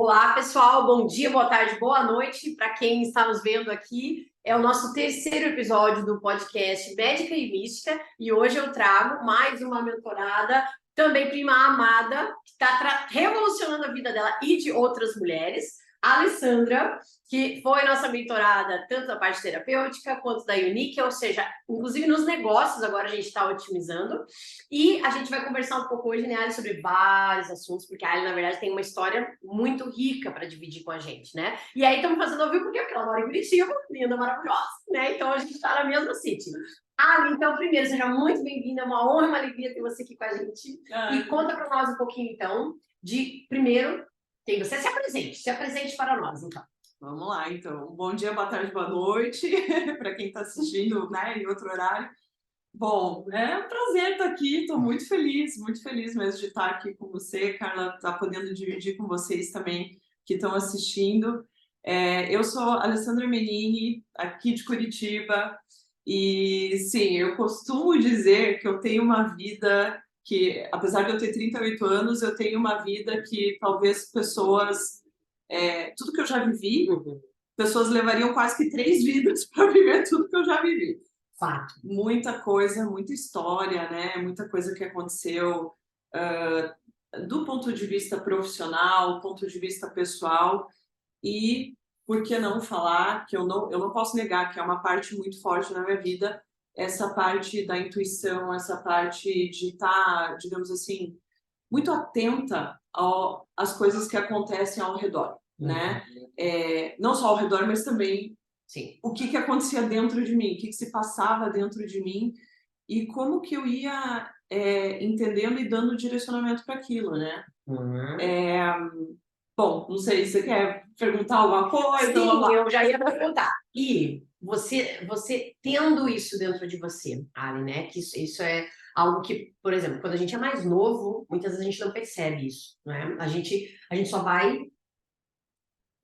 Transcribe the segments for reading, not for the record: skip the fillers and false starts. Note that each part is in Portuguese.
Olá, pessoal. Bom dia, boa tarde, boa noite para quem está nos vendo aqui. É o nosso terceiro episódio do podcast Médica e Mística e hoje eu trago mais uma mentorada, também prima amada, que está revolucionando a vida dela e de outras mulheres, a Alessandra, que foi nossa mentorada tanto da parte terapêutica quanto da Unique, ou seja, inclusive nos negócios agora a gente está otimizando. E a gente vai conversar um pouco hoje, né, Ali, sobre vários assuntos, porque a Ali, na verdade, tem uma história muito rica para dividir com a gente, né? E aí estamos fazendo ao vivo porque ela mora em Curitiba, linda, maravilhosa, né? Então a gente está na mesma city. Ali, então, primeiro, seja muito bem-vinda, é uma honra, uma alegria ter você aqui com a gente. E conta para nós um pouquinho, então, de, primeiro, quem você se apresente para nós, então. Vamos lá, então. Bom dia, boa tarde, boa noite, para quem está assistindo, né, em outro horário. Bom, é um prazer estar aqui, estou muito feliz mesmo de estar aqui com você, Carla, estar podendo dividir com vocês também que estão assistindo. Eu sou Alessandra Menini, aqui de Curitiba, e sim, eu costumo dizer que eu tenho uma vida que, apesar de eu ter 38 anos, eu tenho uma vida que talvez pessoas, tudo que eu já vivi, pessoas levariam quase que 3 vidas para viver tudo que eu já vivi. Fato. Muita coisa, muita história, né? Muita coisa que aconteceu do ponto de vista profissional, ponto de vista pessoal. E por que não falar que eu não posso negar que é uma parte muito forte na minha vida, essa parte da intuição, essa parte de estar, digamos assim, muito atenta às coisas que acontecem ao redor, né? Não só ao redor, mas também Sim. o que acontecia dentro de mim, o que se passava dentro de mim e como que eu ia entendendo e dando direcionamento para aquilo, né? Bom, não sei, você quer perguntar alguma coisa? Sim, eu já ia perguntar. E você tendo isso dentro de você, Ali, né? Que isso é algo que, por exemplo, quando a gente é mais novo, muitas vezes a gente não percebe isso, né? A gente só vai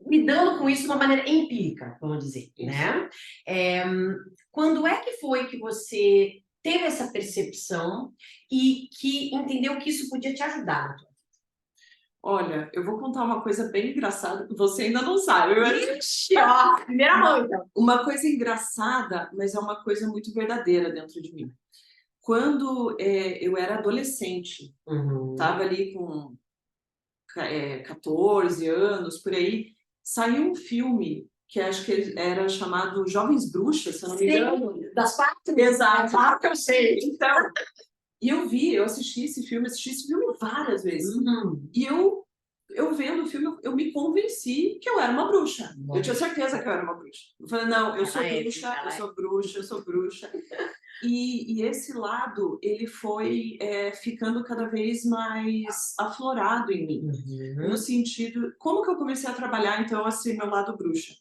lidando com isso de uma maneira empírica, vamos dizer, Isso. Né? Quando é que foi que você teve essa percepção e que entendeu que isso podia te ajudar na tua vida? Olha, eu vou contar uma coisa bem engraçada que você ainda não sabe. Ixi, ó, primeira mão, então. Uma coisa engraçada, mas é uma coisa muito verdadeira dentro de mim. Quando eu era adolescente, estava ali com 14 anos, por aí, saiu um filme que acho que era chamado Jovens Bruxas, se eu não me engano. Das quatro? Exato. Claro que eu sei. Então, e eu assisti esse filme várias vezes. E eu vendo o filme, eu me convenci que eu era uma bruxa. Eu tinha certeza que eu era uma bruxa. Eu falei, não, eu sou bruxa, eu sou bruxa, eu sou bruxa. E esse lado, ele foi ficando cada vez mais aflorado em mim. No sentido, como que eu comecei a trabalhar, então, assim, meu lado bruxa?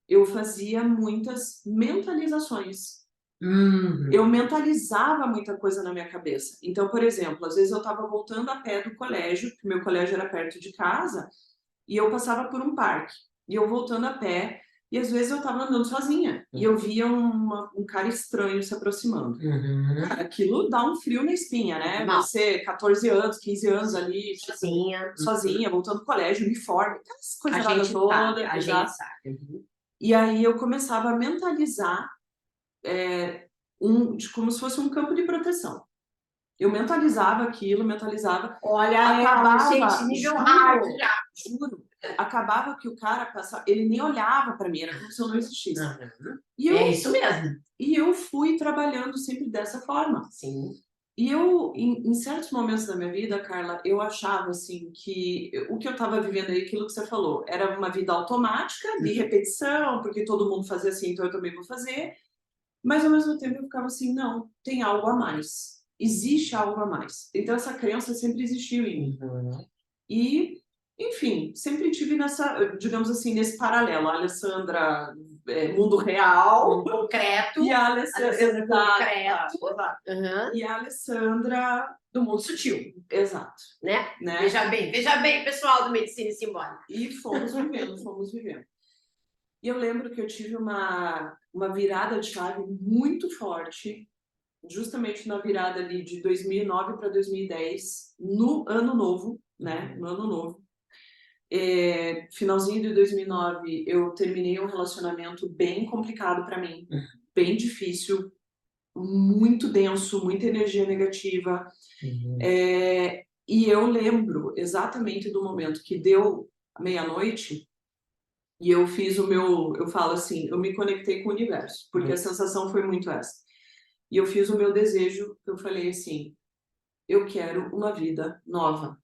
Eu fazia muitas mentalizações. Eu mentalizava muita coisa na minha cabeça. Então, por exemplo, às vezes eu estava voltando a pé do colégio, porque meu colégio era perto de casa, e eu passava por um parque. E eu voltando a pé, e às vezes eu estava andando sozinha, e eu via um cara estranho se aproximando. Cara, aquilo dá um frio na espinha, né? Você, 14 anos, 15 anos ali, sozinha, voltando do colégio, uniforme, aquelas coisas todas. A gente sabe. E aí eu começava a mentalizar como se fosse um campo de proteção. Eu mentalizava aquilo, Olha, acabava, gente, nível hard já. juro, acabava que o cara passava, ele nem olhava para mim, era como se eu não existisse. E É isso mesmo. E eu fui trabalhando sempre dessa forma. Sim. E eu, em certos momentos da minha vida, Carla, eu achava assim que o que eu estava vivendo aí, aquilo que você falou, era uma vida automática, de repetição, porque todo mundo fazia assim, então eu também vou fazer. Mas ao mesmo tempo eu ficava assim, não, tem algo a mais. Existe algo a mais. Então essa crença sempre existiu em mim. E, enfim, sempre tive nessa, digamos assim, nesse paralelo. A Alessandra, mundo real. Concreto. E a Alessandra concreto. E a Alessandra do mundo sutil. Exato. Né? Veja bem, pessoal do Medicina Simbólica. E fomos vivendo. E eu lembro que eu tive uma virada de chave muito forte, justamente na virada ali de 2009 para 2010, no ano novo, né? No ano novo. Finalzinho de 2009, eu terminei um relacionamento bem complicado para mim, bem difícil, muito denso, muita energia negativa. E eu lembro exatamente do momento que deu meia-noite e eu fiz eu falo assim, eu me conectei com o universo, porque a sensação foi muito essa. E eu fiz o meu desejo, eu falei assim, eu quero uma vida nova.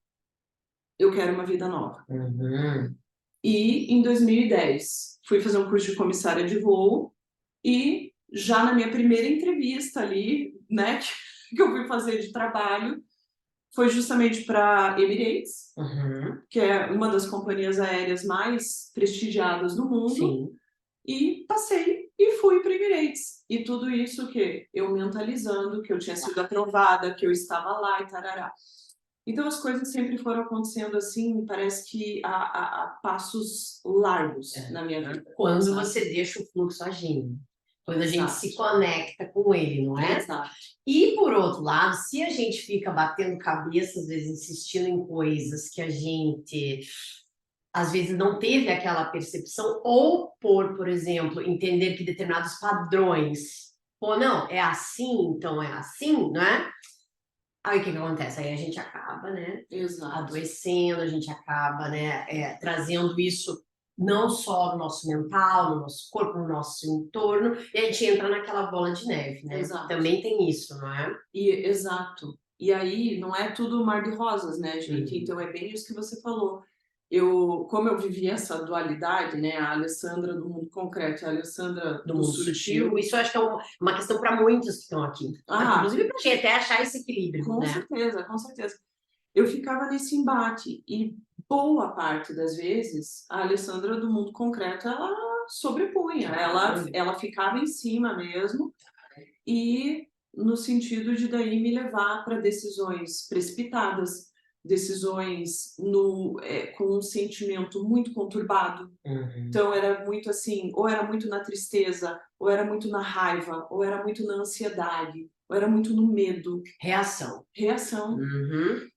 Eu quero uma vida nova. E em 2010, fui fazer um curso de comissária de voo e já na minha primeira entrevista ali, né, que eu fui fazer de trabalho, foi justamente para Emirates, que é uma das companhias aéreas mais prestigiadas do mundo. Sim. E passei e fui para Emirates. E tudo isso que eu mentalizando, que eu tinha sido aprovada, que eu estava lá e tarará. Então as coisas sempre foram acontecendo assim, parece que a passos largos na minha vida. Quando você deixa o fluxo agindo. Quando a gente Exato. se conecta com ele, não é? Exato. E, por outro lado, se a gente fica batendo cabeça, às vezes insistindo em coisas que a gente, às vezes, não teve aquela percepção, ou por exemplo, entender que determinados padrões, pô, não, é assim, então é assim, não é? Aí o que acontece? Aí a gente acaba, né, Exato. adoecendo, a gente acaba, né, trazendo isso não só no nosso mental, no nosso corpo, no nosso entorno, e a gente entra naquela bola de neve, né? Exato. Também tem isso, não é? Exato. E aí não é tudo mar de rosas, né, gente? Então é bem isso que você falou. Como eu vivi essa dualidade, né, a Alessandra do mundo concreto e a Alessandra Do do mundo sutil. Isso eu acho que é uma questão para muitos que estão aqui. Inclusive para a gente até achar esse equilíbrio, com né? certeza, com certeza. Eu ficava nesse embate e boa parte das vezes a Alessandra do mundo concreto ela sobrepunha, ela ficava em cima mesmo e no sentido de daí me levar para decisões precipitadas, decisões com um sentimento muito conturbado. Então era muito assim, ou era muito na tristeza, ou era muito na raiva, ou era muito na ansiedade, ou era muito no medo. Reação.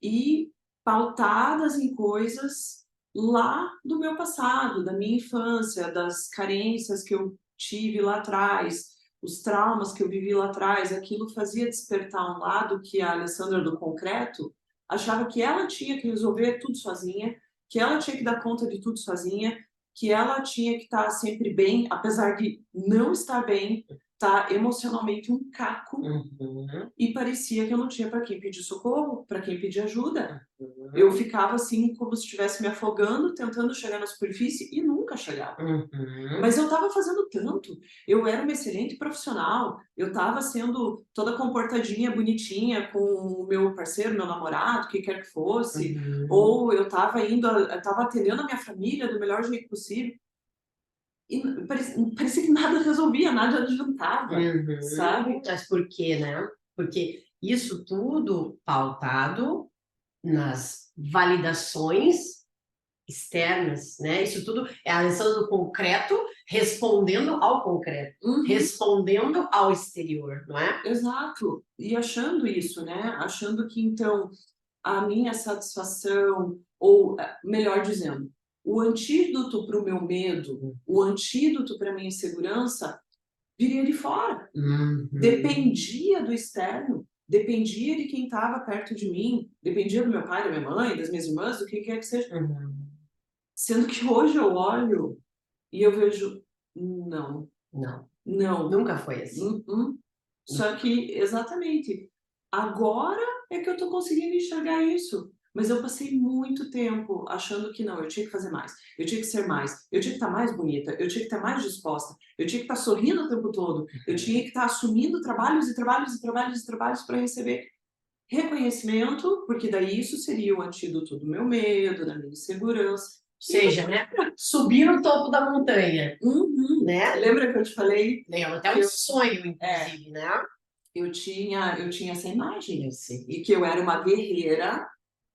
E pautadas em coisas lá do meu passado, da minha infância, das carências que eu tive lá atrás, os traumas que eu vivi lá atrás, aquilo fazia despertar um lado que a Alessandra do concreto achava que ela tinha que resolver tudo sozinha, que ela tinha que dar conta de tudo sozinha, que ela tinha que estar sempre bem, apesar de não estar bem, tá emocionalmente um caco. E parecia que eu não tinha para quem pedir socorro, para quem pedir ajuda. Eu ficava assim, como se estivesse me afogando, tentando chegar na superfície e nunca chegava. Mas eu estava fazendo tanto. Eu era uma excelente profissional. Eu estava sendo toda comportadinha, bonitinha com o meu parceiro, meu namorado, quem quer que fosse. Ou eu estava atendendo a minha família do melhor jeito possível. E parecia que nada resolvia, nada adiantava, sabe? Mas por quê, né? Porque isso tudo pautado nas validações externas, né? Isso tudo é a lição do concreto respondendo ao concreto, respondendo ao exterior, não é? Exato. E achando isso, né? Achando que então a minha satisfação, ou melhor dizendo, o antídoto para o meu medo, o antídoto para a minha insegurança, viria de fora. Dependia do externo, dependia de quem estava perto de mim, dependia do meu pai, da minha mãe, das minhas irmãs, do que quer que seja. Sendo que hoje eu olho e eu vejo, não. Nunca foi assim. Só que, exatamente, agora é que eu estou conseguindo enxergar isso. Mas eu passei muito tempo achando que não, eu tinha que fazer mais, eu tinha que ser mais, eu tinha que estar mais bonita, eu tinha que estar mais disposta, eu tinha que estar sorrindo o tempo todo, eu tinha que estar assumindo trabalhos e trabalhos e trabalhos e trabalhos para receber reconhecimento, porque daí isso seria o antídoto do meu medo, da minha insegurança. Seja, né? Subir no topo da montanha. Né? Lembra que eu te falei? Lembra, até um sonho, inclusive, né? Eu tinha essa imagem, e que eu era uma guerreira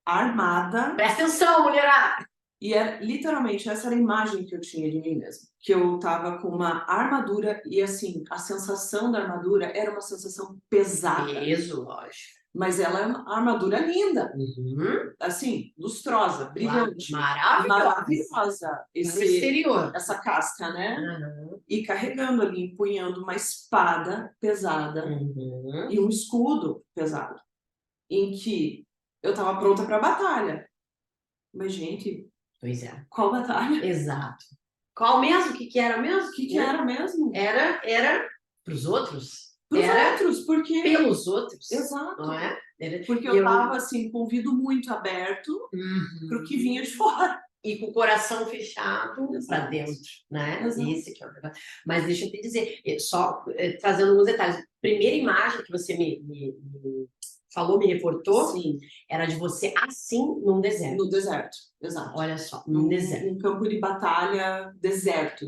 armada. Presta atenção, mulherada! E literalmente essa era a imagem que eu tinha de mim mesma. Que eu tava com uma armadura e assim, a sensação da armadura era uma sensação pesada. Peso, lógico. Mas ela é uma armadura linda, Uhum. assim, lustrosa, brilhante, Maravilhosa. maravilhosa. No exterior. Essa casca, né? Uhum. E carregando ali, empunhando uma espada pesada Uhum. e um escudo pesado, em que eu estava pronta para a batalha. Mas, gente, Pois é. qual batalha? Exato. Qual mesmo? O que era mesmo? O que era mesmo? Era para os outros. Para os Era outros, porque... pelos outros. Exato. Não é? Porque eu estava, assim, com o ouvido muito aberto para o que vinha de fora. E com o coração fechado para dentro, né? Exato. Esse que é o negócio. Mas deixa eu te dizer, só trazendo alguns detalhes. Primeira imagem que você me falou, me reportou, Sim. era de você assim num deserto. No deserto, exato. Olha só, num deserto. Um campo de batalha, deserto.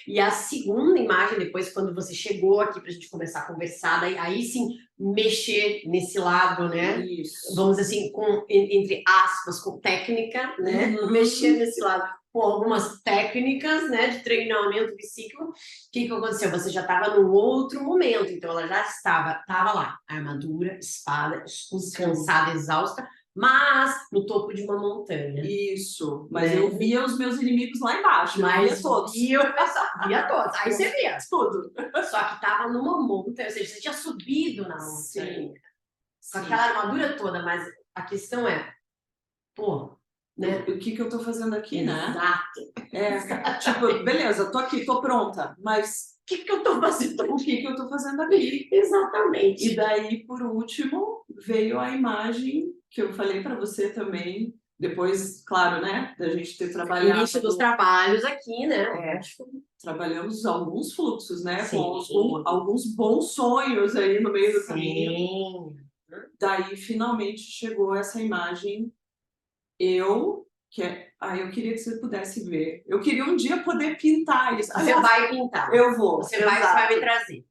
E a segunda imagem, depois, quando você chegou aqui para a gente começar a conversar, aí sim, mexer nesse lado, né? Isso. Vamos dizer assim, entre aspas, com técnica, né? Mexer nesse lado com algumas técnicas, né, de treinamento psíquico. O que aconteceu? Você já estava num outro momento, então ela já estava lá, armadura, espada, escudo, cansada, exausta, mas no topo de uma montanha. Isso, mas eu via os meus inimigos lá embaixo, via todos. Via todos, aí você via tudo. Só que estava numa montanha, ou seja, você tinha subido na montanha. Com aquela armadura toda, mas a questão é, pô, né? O que eu tô fazendo aqui, né? Exato. Tipo, beleza, tô aqui, tô pronta, mas o que eu tô fazendo aqui? O que eu tô fazendo aqui? Exatamente. E daí, por último, veio a imagem que eu falei para você também, depois, claro, né, da gente ter trabalhado... Início dos trabalhos aqui, né? Trabalhamos alguns fluxos, né? Sim. Com alguns bons sonhos aí no meio do caminho. Daí, finalmente, chegou essa imagem. Eu queria que você pudesse ver. Eu queria um dia poder pintar isso. Você vai pintar. Eu vou. Você vai me trazer.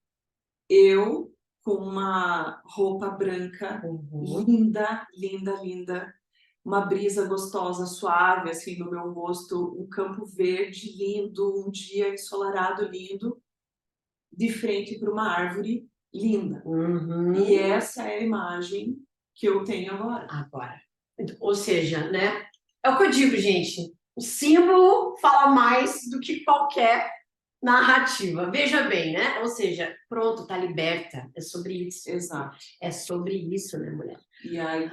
Eu com uma roupa branca, linda, linda, linda. Uma brisa gostosa, suave, assim, no meu rosto. Um campo verde lindo, um dia ensolarado lindo. De frente para uma árvore linda. E essa é a imagem que eu tenho agora. Ou seja, né? É o que eu digo, gente. O símbolo fala mais do que qualquer narrativa. Veja bem, né? Ou seja, pronto, tá liberta. É sobre isso. Exato. É sobre isso, né, mulher? E aí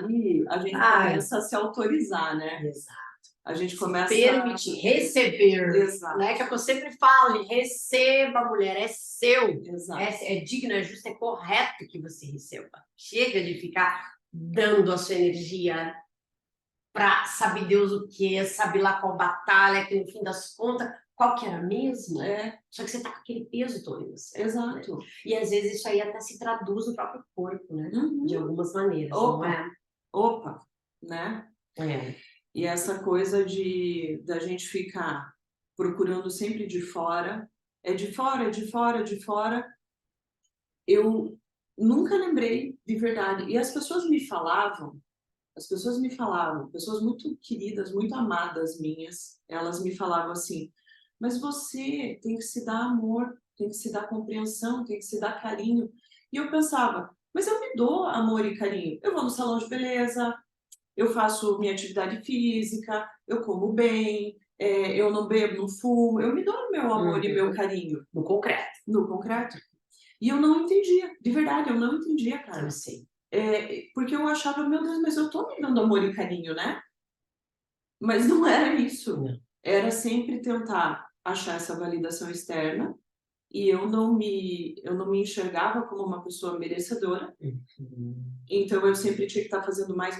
a gente começa a se autorizar, né? Exato. A gente começa permitir, receber. Exato. Né? Que eu sempre falo, receba, mulher, é seu. Exato. É digno, é justo, é correto que você receba. Chega de ficar dando a sua energia para saber Deus o que, sabe lá qual batalha, que no fim das contas, qual que era mesmo? Só que você tá com aquele peso todo em você. Exato. Né? E às vezes isso aí até se traduz no próprio corpo, né? De algumas maneiras, não é? Né? E essa coisa da gente ficar procurando sempre de fora, de fora. Eu nunca lembrei de verdade. E as pessoas me falavam, pessoas muito queridas, muito amadas minhas, elas me falavam assim, mas você tem que se dar amor, tem que se dar compreensão, tem que se dar carinho. E eu pensava, mas eu me dou amor e carinho. Eu vou no salão de beleza, eu faço minha atividade física, eu como bem, eu não bebo, não fumo, eu me dou meu amor e meu carinho. No concreto. No concreto. E eu não entendia, de verdade, eu não entendia, cara. Eu sei. Porque eu achava, meu Deus, mas eu tô me dando amor e carinho, né? Mas não era isso. Não. Era sempre tentar achar essa validação externa e eu não me enxergava como uma pessoa merecedora. Então eu sempre tinha que estar fazendo mais,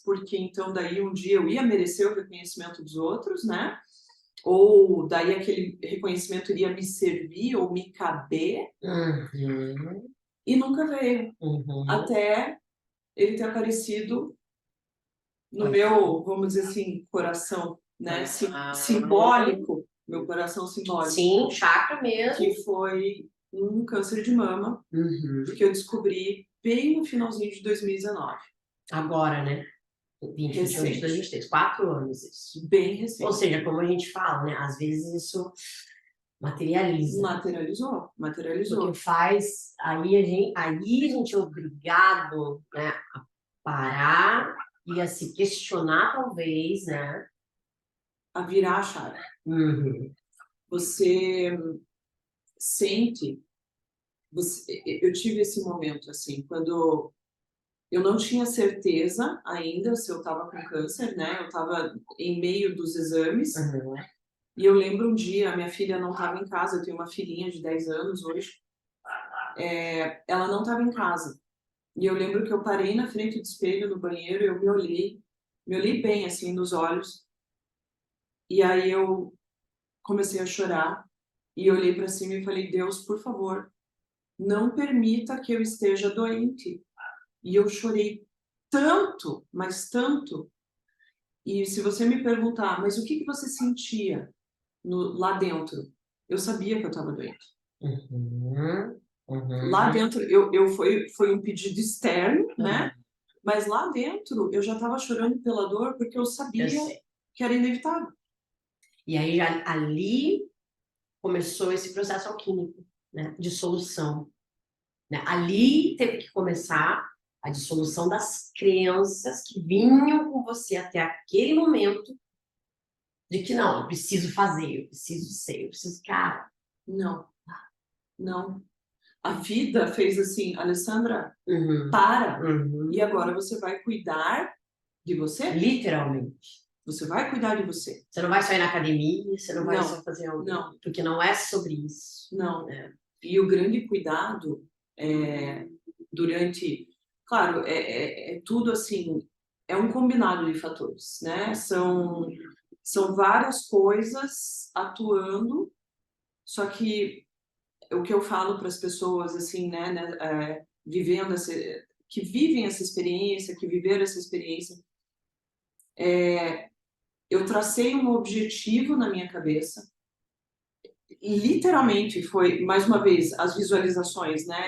porque então daí um dia eu ia merecer o reconhecimento dos outros, né? Ou daí aquele reconhecimento iria me servir ou me caber. E nunca veio. Até ele ter aparecido no meu, vamos dizer assim, coração, né? Simbólico. Meu coração simbólico. Sim, chakra mesmo. Que foi um câncer de mama, que eu descobri bem no finalzinho de 2019. Agora, né? 2021, 2023, 4 anos isso. Bem recente. Ou seja, como a gente fala, né? Às vezes isso Materializa. Materializou. Porque faz... Aí a gente é obrigado, né, a parar e a se questionar, talvez, né? A virar a chave. Uhum. Você sente... eu tive esse momento, assim, quando eu não tinha certeza ainda se eu estava com câncer, né? Eu estava em meio dos exames. Uhum. E eu lembro um dia, a minha filha não estava em casa, eu tenho uma filhinha de 10 anos hoje. Ela não estava em casa. E eu lembro que eu parei na frente do espelho, no banheiro, e eu me olhei bem, assim, nos olhos. E aí eu comecei a chorar, e olhei para cima e falei, Deus, por favor, não permita que eu esteja doente. E eu chorei tanto, mas tanto. E se você me perguntar, mas o que você sentia lá dentro? Eu sabia que eu estava doente. Uhum. Uhum. Lá dentro, foi um pedido externo, né? Mas lá dentro, eu já estava chorando pela dor, porque eu sabia que era inevitável. E aí, ali começou esse processo alquímico, né? De dissolução. Né? Ali teve que começar a dissolução das crenças que vinham com você até aquele momento de que não, eu preciso fazer, eu preciso ser, eu preciso... Cara, não. A vida fez assim, Alessandra, uhum, para. uhum. E agora você vai cuidar de você? Literalmente. Você vai cuidar de você. Você não vai só ir na academia, você não vai só fazer algo. Não. Porque não é sobre isso. Não. E o grande cuidado durante... Claro, é tudo assim, é um combinado de fatores, né? São várias coisas atuando, só que o que eu falo para as pessoas, assim, né, vivendo que vivem essa experiência, que viveram essa experiência, eu tracei um objetivo na minha cabeça, e literalmente foi, mais uma vez, as visualizações, né?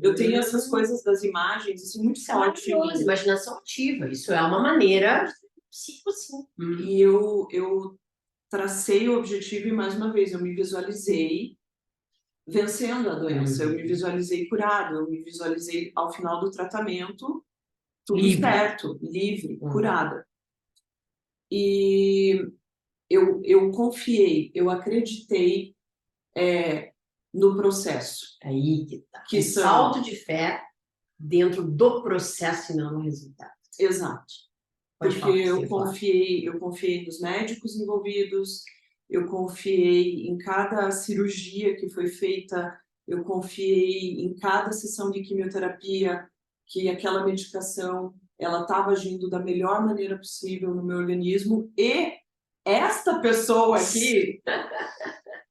Eu tenho essas coisas das imagens, assim, muito forte em mim. Imaginação ativa, isso é uma maneira sim. E eu tracei o objetivo e, mais uma vez, eu me visualizei vencendo a doença, eu me visualizei curada, eu me visualizei ao final do tratamento, tudo certo, livre, curada. E eu confiei, eu acreditei no processo. Aí que salto de fé dentro do processo e não no resultado. Exato. Porque eu confiei nos médicos envolvidos, eu confiei em cada cirurgia que foi feita, eu confiei em cada sessão de quimioterapia, que aquela medicação ela estava agindo da melhor maneira possível no meu organismo, e esta pessoa aqui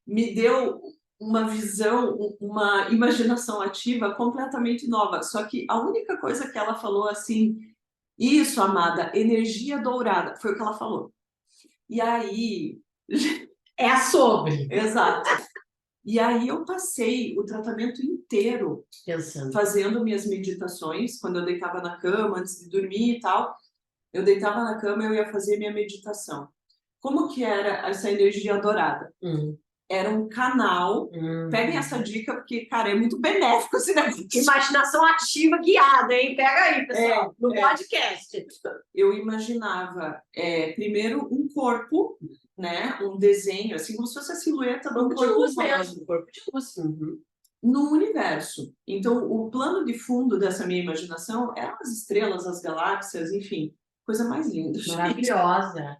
me deu uma visão, uma imaginação ativa completamente nova. Só que a única coisa que ela falou assim, isso, amada, energia dourada, foi o que ela falou. E aí... É sobre. Exato. E aí eu passei o tratamento inteiro fazendo minhas meditações, quando eu deitava na cama, antes de dormir e tal, eu deitava na cama e eu ia fazer minha meditação. Como que era essa energia dourada? Era um canal, peguem essa dica, porque, cara, é muito benéfico esse negócio. Imaginação ativa guiada, hein? Pega aí, pessoal, no podcast. Eu imaginava, primeiro, um corpo, né? Um desenho, assim, como se fosse a silhueta do corpo humano. Corpo de luz. No universo. Então, o plano de fundo dessa minha imaginação eram as estrelas, as galáxias, enfim, coisa mais linda. Maravilhosa.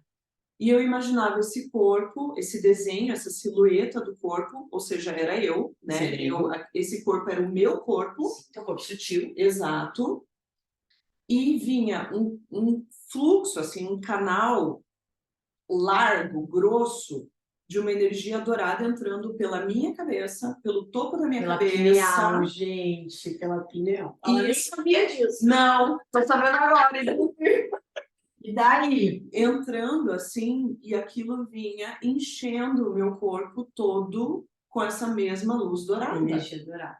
E eu imaginava esse corpo, esse desenho, essa silhueta do corpo, ou seja, era eu, né? Esse corpo era o meu corpo. Teu corpo sutil. Exato. E vinha um fluxo, assim, um canal largo, grosso, de uma energia dourada entrando pela minha cabeça, pelo topo da minha cabeça. Pineal, gente, pela pineal. Ela nem sabia disso. Não, tô sabendo agora. E daí? Entrando assim, e aquilo vinha enchendo o meu corpo todo com essa mesma luz dourada. Energia dourada.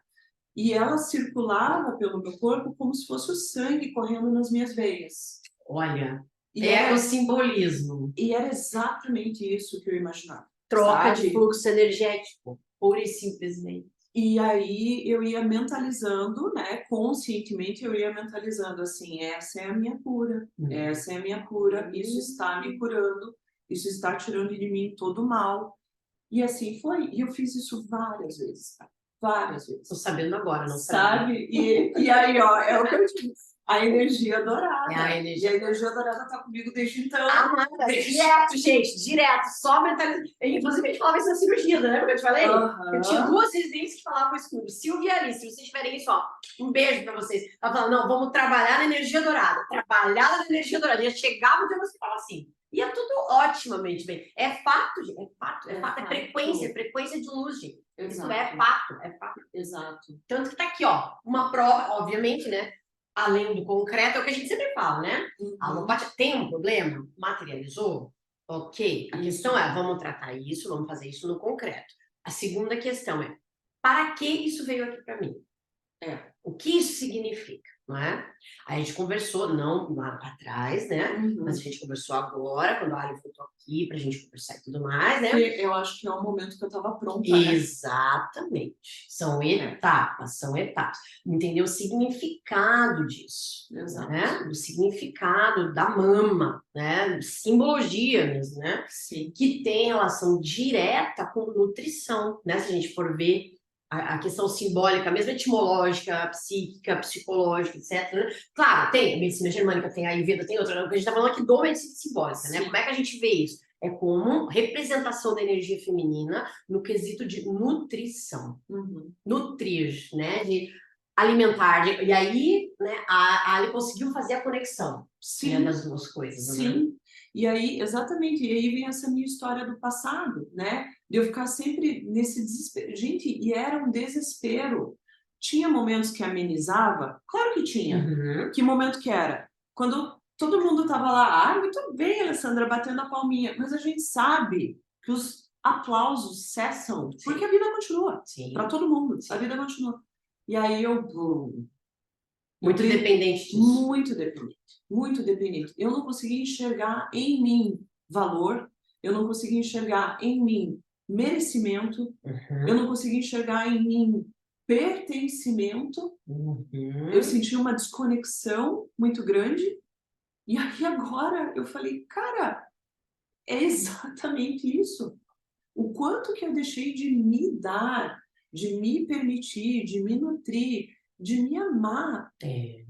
E ela circulava pelo meu corpo como se fosse o sangue correndo nas minhas veias. Olha, o simbolismo. E era exatamente isso que eu imaginava. Troca sabe? de fluxo energético, pura e simplesmente. E aí eu ia mentalizando, né? Conscientemente eu ia mentalizando assim, essa é a minha cura, essa é a minha cura, isso está me curando, isso está tirando de mim todo o mal. E assim foi. E eu fiz isso várias vezes, tá? Várias vezes. Tô sabendo agora, não Sabe? sabia. E aí, ó, é o que eu digo. A energia dourada. É a energia. E a energia dourada tá comigo desde então. Direto, gente, direto, só mentalizando. Inclusive, a gente falava isso na cirurgia, né? Porque eu te falei? Eu tinha 2 residentes que falavam isso comigo. Silvia e Alice, se vocês tiverem isso, ó, um beijo pra vocês. Ela falava, não, vamos trabalhar na energia dourada. Trabalhar na energia dourada. Já chegava o dia você falava assim. E é tudo otimamente bem. É fato, gente. É fato. É frequência de luz, gente. Isso é fato. Exato. Tanto que tá aqui, ó, uma prova, obviamente, né? Além do concreto, é o que a gente sempre fala, né? A alopatia tem um problema? Materializou? Ok. A questão é, vamos tratar isso, vamos fazer isso no concreto. A segunda questão é, para que isso veio aqui para mim? O que isso significa, não é? Aí a gente conversou, não lá atrás, né? Mas a gente conversou agora, quando a Ali voltou aqui pra gente conversar e tudo mais, né? Porque eu acho que é o momento que eu tava pronta, né? Exatamente. São etapas. Entender o significado disso. Exato. Né? O significado da mama, né? Simbologia mesmo, né? Sim. Que tem relação direta com nutrição, né? Se a gente for ver a questão simbólica, mesmo etimológica, psíquica, psicológica, etc. Né? Claro, tem a medicina germânica, tem a Ayurveda, tem outra, né? Porque a gente está falando aqui do medicina simbólica, né? Como é que a gente vê isso? É como representação da energia feminina no quesito de nutrição. Nutrir, né? De alimentar. E aí, né, a Ali conseguiu fazer a conexão, né, das duas coisas. Sim. Né? E aí, exatamente, e aí vem essa minha história do passado, né? De eu ficar sempre nesse desespero. Gente, e era um desespero. Tinha momentos que amenizava? Claro que tinha. Que momento que era? Quando todo mundo tava lá, muito bem, Alessandra, batendo a palminha. Mas a gente sabe que os aplausos cessam, porque a vida continua. Para todo mundo, a vida continua. E aí eu... Muito dependente disso. Muito dependente. Eu não conseguia enxergar em mim valor, eu não conseguia enxergar em mim merecimento, eu não conseguia enxergar em mim pertencimento. Eu senti uma desconexão muito grande. E aí agora eu falei, cara, é exatamente isso. O quanto que eu deixei de me dar, de me permitir, de me nutrir, de me amar,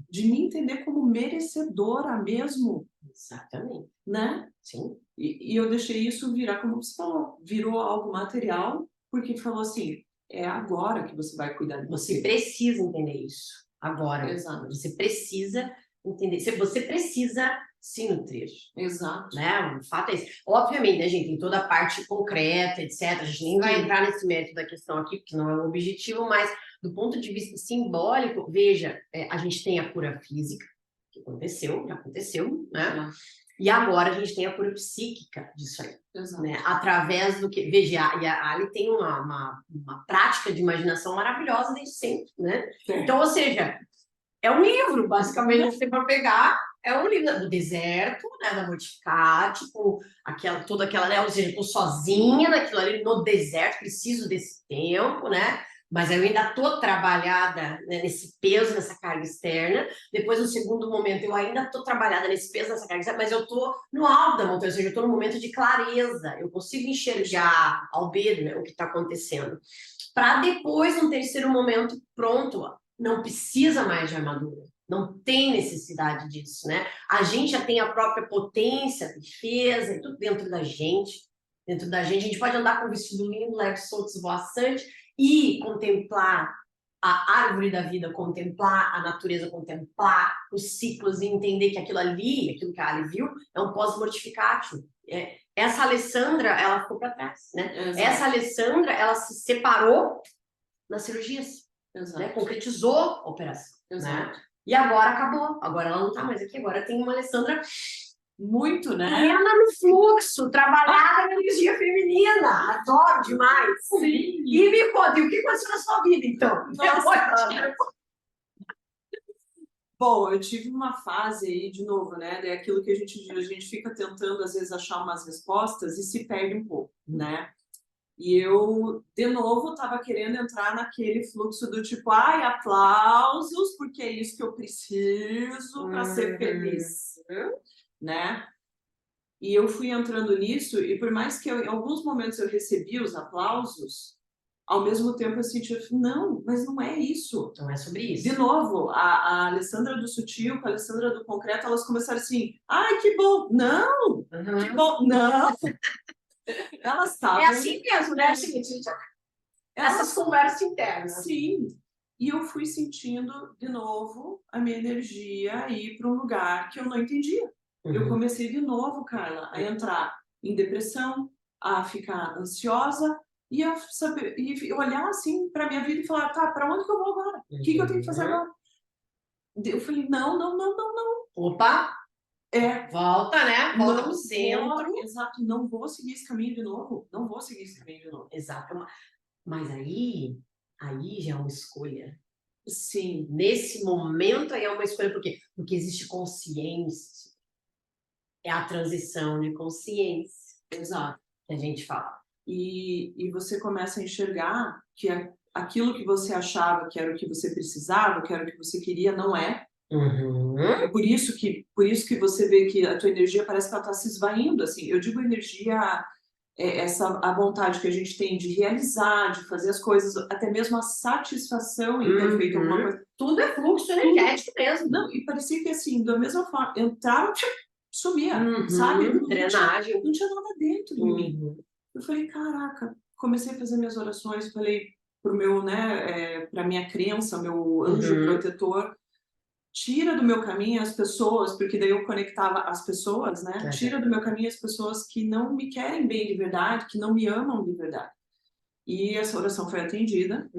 de me entender como merecedora mesmo. Exatamente. Né? Sim. E eu deixei isso virar, como você falou, virou algo material, porque falou assim, é agora que você vai cuidar de você. Você precisa entender isso. Agora. Exato. Você precisa entender. Você precisa se nutrir. Exato. Né? O fato é esse. Obviamente, né, gente, tem toda a parte concreta, etc. A gente nem vai entrar nesse mérito da questão aqui, porque não é o objetivo, mas do ponto de vista simbólico, veja, a gente tem a cura física, que aconteceu, já aconteceu, né? E agora a gente tem a cura psíquica disso aí. Né? Através do que... Veja, e a Ali tem uma prática de imaginação maravilhosa desde sempre, né? Então, ou seja, é um livro, basicamente, você para pegar, é um livro do deserto, né, da Mortificate, com toda aquela, né, ou seja, eu tô sozinha naquilo ali, no deserto, preciso desse tempo, né? Mas eu ainda estou trabalhada, né, nesse peso, nessa carga externa. Depois, no segundo momento, eu ainda estou trabalhada nesse peso, nessa carga externa, mas eu estou no alto da montanha, ou seja, eu estou no momento de clareza. Eu consigo enxergar ao ver, né, o que está acontecendo. Para depois, num terceiro momento, pronto, não precisa mais de armadura. Não tem necessidade disso, né? A gente já tem a própria potência, defesa, tudo dentro da gente. Dentro da gente, a gente pode andar com um vestido lindo, leve, solto, esvoaçante, e contemplar a árvore da vida, contemplar a natureza, contemplar os ciclos e entender que aquilo ali, aquilo que a Ali viu, é um pós-mortificatio. Essa Alessandra, ela ficou para trás, né? Essa Alessandra, ela se separou nas cirurgias, né? Concretizou a operação, né? E agora acabou, agora ela não está mais aqui, agora tem uma Alessandra muito, né? Plena no fluxo, trabalhada na energia feminina. Adoro demais. Sim. E me conta, o que aconteceu na sua vida, então? Nossa, bom, eu tive uma fase aí, de novo, né? É aquilo que a gente fica tentando, às vezes, achar umas respostas e se perde um pouco, né? E eu, de novo, estava querendo entrar naquele fluxo do tipo, ai, aplausos, porque é isso que eu preciso para ser feliz, né? E eu fui entrando nisso, e por mais que em alguns momentos eu recebi os aplausos, ao mesmo tempo eu sentia, não, mas não é isso. Não é sobre isso. De novo, a Alessandra do Sutil com a Alessandra do Concreto, elas começaram assim, ai, que bom, não, que bom, não. Elas estavam... É assim mesmo, né, gente? Essas conversas internas. Sim. E eu fui sentindo, de novo, a minha energia ir para um lugar que eu não entendia. Eu comecei de novo, Carla, a entrar em depressão, a ficar ansiosa e a saber, e olhar assim para minha vida e falar, tá, para onde que eu vou agora? O que eu tenho que fazer agora? Eu falei, não, não, não, não, não. Opa! Volta, né? Volta pro centro. Exato, não vou seguir esse caminho de novo. Não vou seguir esse caminho de novo. Exato. Mas aí já é uma escolha. Sim. Nesse momento aí é uma escolha, por quê? Porque existe consciência. É a transição de consciência. Exato. Que a gente fala. E você começa a enxergar que aquilo que você achava que era o que você precisava, que era o que você queria, não é. É por isso que você vê que a tua energia parece que ela está se esvaindo, assim. Eu digo energia, a vontade que a gente tem de realizar, de fazer as coisas, até mesmo a satisfação em ter feito alguma coisa. Tudo é fluxo energético mesmo. Não, e parecia que assim, da mesma forma, entrava, sumia, sabe? Drenagem. Não tinha nada dentro de mim. Eu falei, caraca, comecei a fazer minhas orações, falei pro meu, né, pra minha crença, meu anjo protetor, tira do meu caminho as pessoas, porque daí eu conectava as pessoas, né? Tira do meu caminho as pessoas que não me querem bem de verdade, que não me amam de verdade. E essa oração foi atendida.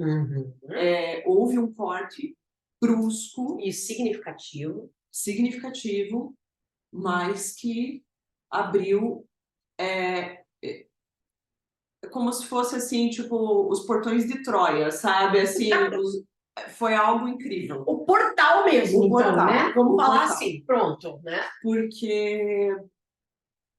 Houve um corte brusco e significativo, mas que abriu como se fosse assim, tipo, os portões de Troia, sabe? Assim, foi algo incrível. O portal mesmo, O então, portal, né? Vamos falar portal. assim, pronto, né? Porque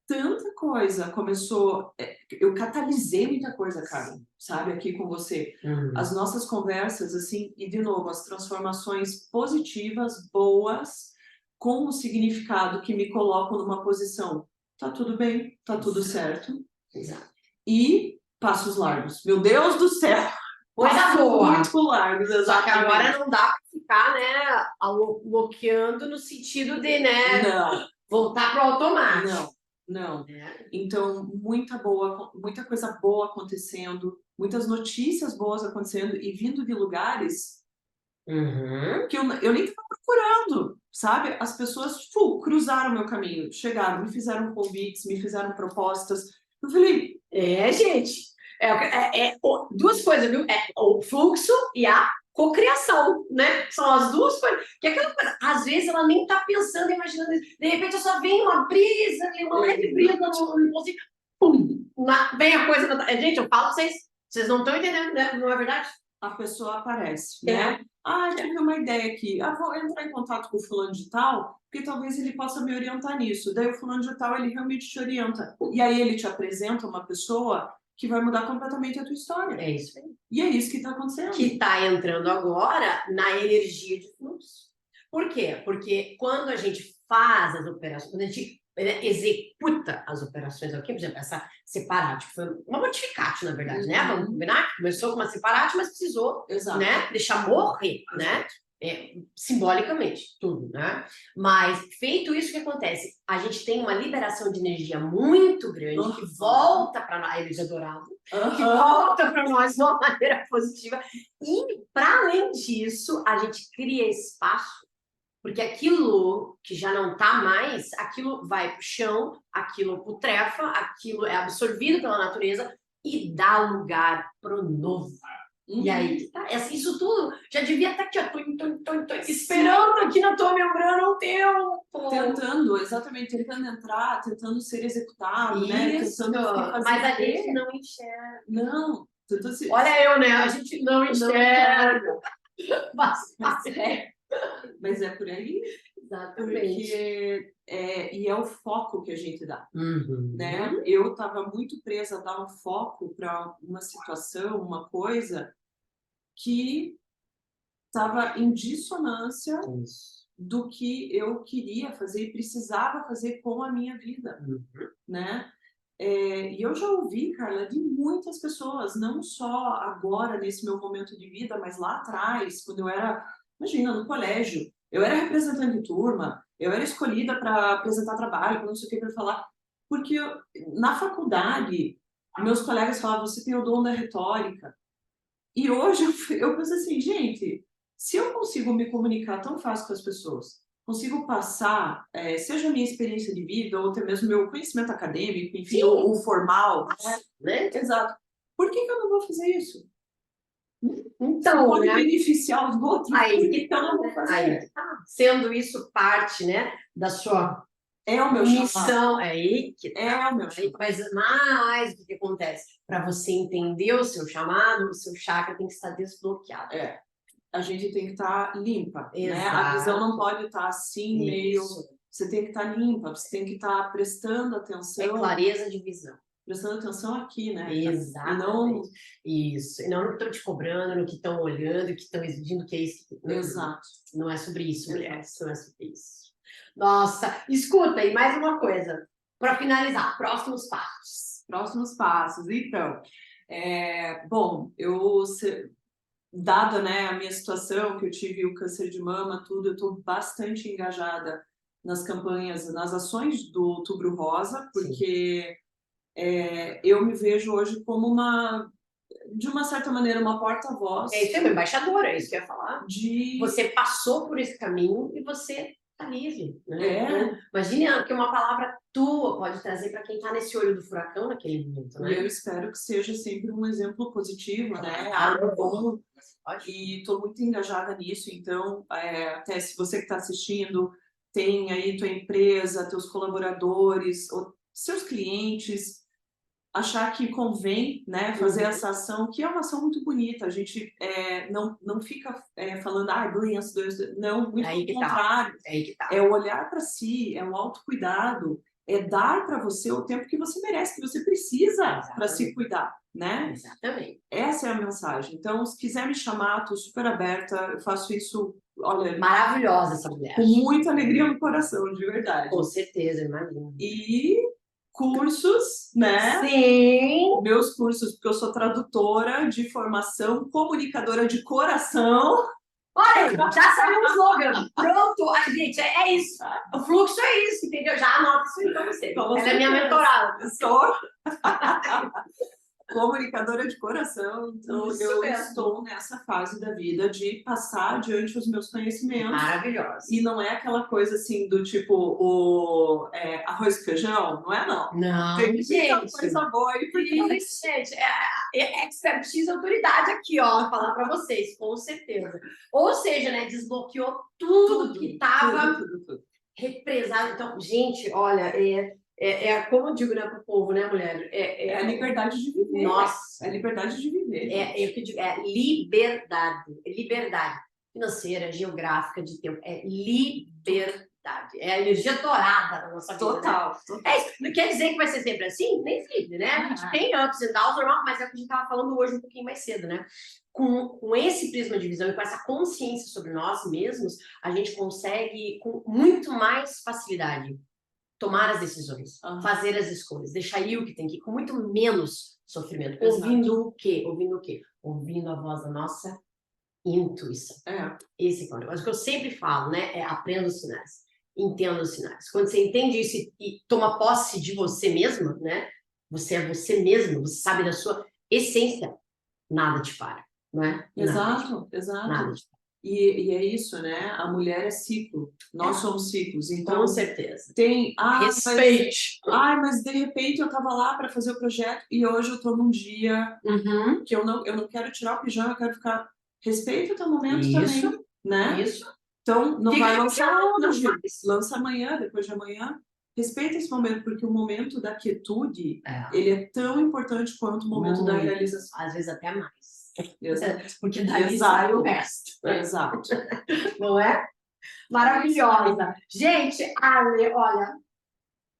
tanta coisa começou... Eu catalisei muita coisa, cara, sabe? Aqui com você. As nossas conversas, assim, e de novo, as transformações positivas, boas, com o significado que me colocam numa posição. Tá tudo bem, tá tudo certo. Exato. E passos largos. Meu Deus do céu! Coisa boa! Muito largos, exatamente. Só que agora não dá para ficar, né, bloqueando no sentido de, né, voltar para o automático. Não. Então, muita coisa boa acontecendo, muitas notícias boas acontecendo e vindo de lugares que eu nem estava procurando, sabe? As pessoas, cruzaram o meu caminho, chegaram, me fizeram convites, me fizeram propostas. Eu falei... gente, duas coisas, viu? É o fluxo e a cocriação, né? São as duas coisas. Que aquela coisa, às vezes ela nem tá pensando, imaginando isso. De repente eu só vem uma brisa, uma leve brisa no impulsivo, pum! Vem a coisa. Gente, eu falo pra vocês não estão entendendo, né? Não é verdade? A pessoa aparece, né? Tive uma ideia aqui. Vou entrar em contato com o fulano de tal, porque talvez ele possa me orientar nisso. Daí o fulano de tal, ele realmente te orienta. E aí ele te apresenta uma pessoa que vai mudar completamente a tua história. É isso aí. E é isso que está acontecendo. Que está entrando agora na energia de fluxo. Por quê? Porque quando a gente faz as operações, quando a gente executa as operações aqui, por exemplo, essa separate, foi uma modificate, na verdade, né? Vamos combinar? Começou com uma separate, mas precisou, né, deixar morrer, né? Simbolicamente, tudo, né? Mas, feito isso, o que acontece? A gente tem uma liberação de energia muito grande que volta para a energia dourada, que volta para nós de uma maneira positiva. E, para além disso, a gente cria espaço, porque aquilo que já não está mais, aquilo vai para o chão, aquilo putrefa, aquilo é absorvido pela natureza e dá lugar para o novo. E aí, isso tudo já devia estar aqui, ó, esperando aqui na tua membrana o tempo. Tentando entrar, tentando ser executado, né? Tentando fazer. Mas a gente não enxerga. Não. Olha eu, né? A gente não enxerga. Mas é por aí. Exatamente. Porque e é o foco que a gente dá, Uhum. né? Eu estava muito presa a dar um foco para uma situação, uma coisa que estava em dissonância Isso. do que eu queria fazer e precisava fazer com a minha vida, Uhum. né? E eu já ouvi, Carla, de muitas pessoas, não só agora, nesse meu momento de vida, mas lá atrás, quando eu era, imagina, no colégio, eu era representante de turma, eu era escolhida para apresentar trabalho, para não sei o que, para falar, porque na faculdade, meus colegas falavam, você tem o dom da retórica. E hoje eu penso assim, gente, se eu consigo me comunicar tão fácil com as pessoas, consigo passar, seja a minha experiência de vida ou até mesmo meu conhecimento acadêmico, enfim, o formal, né? Exato. Por que eu não vou fazer isso? Então, pode né? beneficiar os outros, por Aí que eu não vou fazer? Aí, sendo isso parte, né, da sua É o meu chamado. missão, é aí que É tá. o meu chamado. Mas o que acontece? Para você entender o seu chamado, o seu chakra tem que estar desbloqueado. A gente tem que estar limpa, né? A Exato. visão não pode estar assim, meio... Isso. Você tem que estar limpa, você tem que estar prestando atenção. É clareza de visão. Prestando atenção aqui, né? Exatamente. E não... Isso. E não no que estão te cobrando, no que estão olhando, que estão exigindo, que é isso. Exato. Não é sobre isso, mulher. Exato. Não é sobre isso. Nossa, escuta, e mais uma coisa. Para finalizar, próximos passos. Próximos passos. Então, bom, dada, né, a minha situação, que eu tive o câncer de mama, tudo, eu estou bastante engajada nas campanhas, nas ações do Outubro Rosa, porque eu me vejo hoje como de uma certa maneira, uma porta-voz. Isso é uma embaixadora, é isso que eu ia falar. De... Você passou por esse caminho e você está livre. Né? Imagina que uma palavra tua pode trazer para quem está nesse olho do furacão naquele momento. Né? E eu espero que seja sempre um exemplo positivo, né? Algo bom. E estou muito engajada nisso, então, até se você que está assistindo, tem aí tua empresa, teus colaboradores, seus clientes, achar que convém, né, fazer essa ação, que é uma ação muito bonita. A gente não fica falando, doença, não, muito pelo contrário. É o olhar para si, é o autocuidado, é dar para você o tempo que você merece, que você precisa para se cuidar, né? Exatamente. Essa é a mensagem. Então, se quiser me chamar, estou super aberta, eu faço isso, olha... Maravilhosa essa mulher. Com muita alegria no coração, de verdade. Com certeza, imagina. E cursos, né? Sim! Meus cursos, porque eu sou tradutora de formação, comunicadora de coração. Olha, já saiu o slogan. Pronto, gente, é isso. O fluxo é isso, entendeu? Já anota isso aí pra você. Ela é minha mentorada. Sou comunicadora de coração, então eu estou nessa fase da vida de passar adiante os meus conhecimentos. Maravilhosa. E não é aquela coisa assim do tipo arroz e feijão, não é não. Não, tem gente. Coisa boa aí. Isso, gente. Expertise, autoridade aqui, ó, falar para vocês, com certeza. Ou seja, né, desbloqueou tudo que estava represado. Então, gente, olha, como eu digo, né, pro povo, né, mulher? É a liberdade de viver. Nossa. É a liberdade de viver. Eu que digo, liberdade. Liberdade financeira, geográfica, de tempo. É liberdade. É a energia dourada da nossa vida. Total. Né? Total. Não quer dizer que vai ser sempre assim? Nem sempre, né? A gente tem ups e downs, normal, mas é o que a gente estava falando hoje um pouquinho mais cedo, né? Com esse prisma de visão e com essa consciência sobre nós mesmos, a gente consegue, com muito mais facilidade, tomar as decisões, fazer as escolhas, deixar ir o que tem que ir, com muito menos sofrimento. Ouvindo o quê? Ouvindo a voz da nossa intuição. Esse é o negócio que eu sempre falo, né? Aprenda os sinais, entenda os sinais. Quando você entende isso e toma posse de você mesma, né? Você é você mesmo, você sabe da sua essência, nada te para, não é? Exato. Nada te para. E é isso, né? A mulher é ciclo. Nós somos ciclos. Então, com certeza. Tem... Respeite. Mas de repente eu estava lá para fazer o projeto e hoje eu estou num dia que eu não quero tirar o pijama, eu quero ficar... Respeita o teu momento também, né? Isso. Então, não vai lançar hoje. Lança amanhã, depois de amanhã. Respeita esse momento, porque o momento da quietude, ele é tão importante quanto o momento da realização. Às vezes até mais. Exato. Porque daí sai o resto. Exato. Não é? Maravilhosa. Gente, Ale, olha,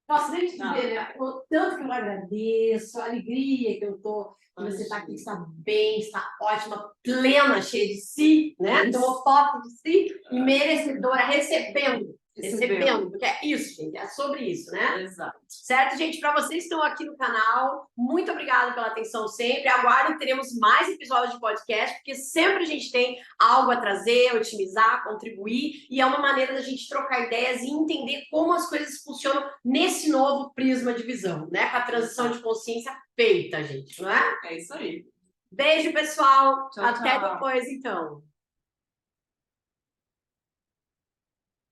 posso nem te dizer, né? O tanto que eu agradeço, a alegria que eu tô, que você está aqui, está bem, está ótima, plena, cheia de si, né? Então, foto de si e merecedora, recebendo, porque é isso, gente, é sobre isso, né? Exato. Certo, gente? Para vocês que estão aqui no canal, muito obrigada pela atenção sempre. Aguardem, teremos mais episódios de podcast, porque sempre a gente tem algo a trazer, otimizar, contribuir, e é uma maneira da gente trocar ideias e entender como as coisas funcionam nesse novo prisma de visão, né? Com a transição de consciência feita, gente, não é? É isso aí. Beijo, pessoal. Tchau, Até tchau. depois, então.